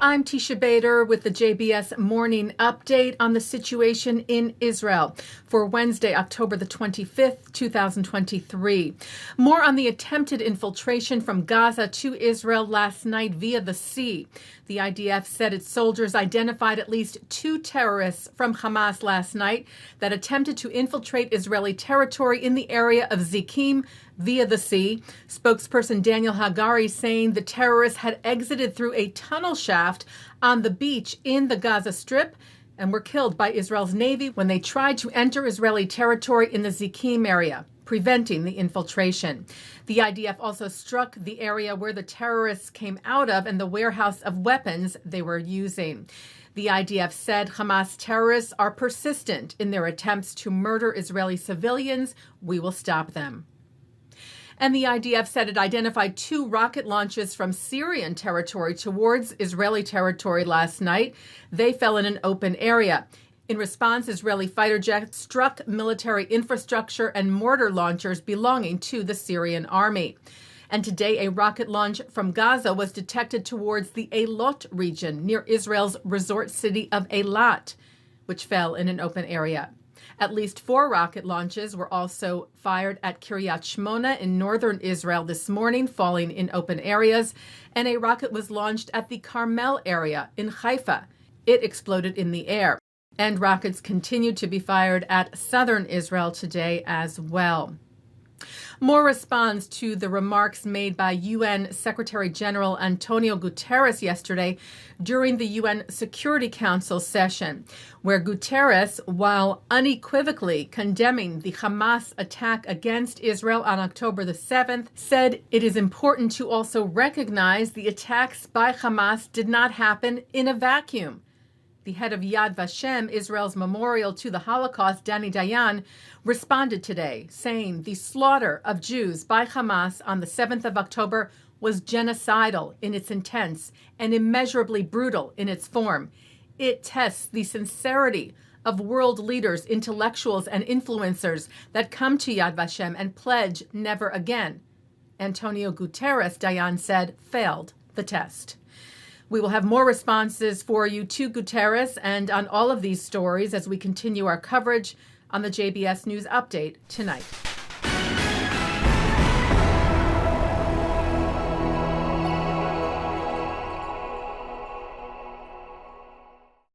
I'm Tisha Bader with the JBS Morning Update on the situation in Israel for Wednesday, October the 25th, 2023. More on the attempted infiltration from Gaza to Israel last night via the sea. The IDF said its soldiers identified at least 2 terrorists from Hamas last night that attempted to infiltrate Israeli territory in the area of Zikim via the sea. Spokesperson Daniel Hagari saying the terrorists had exited through a tunnel shaft on the beach in the Gaza Strip and were killed by Israel's Navy when they tried to enter Israeli territory in the Zikim area, preventing the infiltration. The IDF also struck the area where the terrorists came out of and the warehouse of weapons they were using. The IDF said Hamas terrorists are persistent in their attempts to murder Israeli civilians. We will stop them. And the IDF said it identified 2 rocket launches from Syrian territory towards Israeli territory last night. They fell in an open area. In response, Israeli fighter jets struck military infrastructure and mortar launchers belonging to the Syrian army. And today, a rocket launch from Gaza was detected towards the Eilat region near Israel's resort city of Eilat, which fell in an open area. At least 4 rocket launches were also fired at Kiryat Shmona in northern Israel this morning, falling in open areas, and a rocket was launched at the Carmel area in Haifa. It exploded in the air, and rockets continued to be fired at southern Israel today as well. More response to the remarks made by UN Secretary General Antonio Guterres yesterday during the UN Security Council session, where Guterres, while unequivocally condemning the Hamas attack against Israel on October the 7th, said it is important to also recognize the attacks by Hamas did not happen in a vacuum. The head of Yad Vashem, Israel's memorial to the Holocaust, Danny Dayan, responded today, saying the slaughter of Jews by Hamas on the 7th of October was genocidal in its intents and immeasurably brutal in its form. It tests the sincerity of world leaders, intellectuals, and influencers that come to Yad Vashem and pledge never again. Antonio Guterres, Dayan said, failed the test. We will have more responses for you to Guterres and on all of these stories as we continue our coverage on the JBS News Update tonight.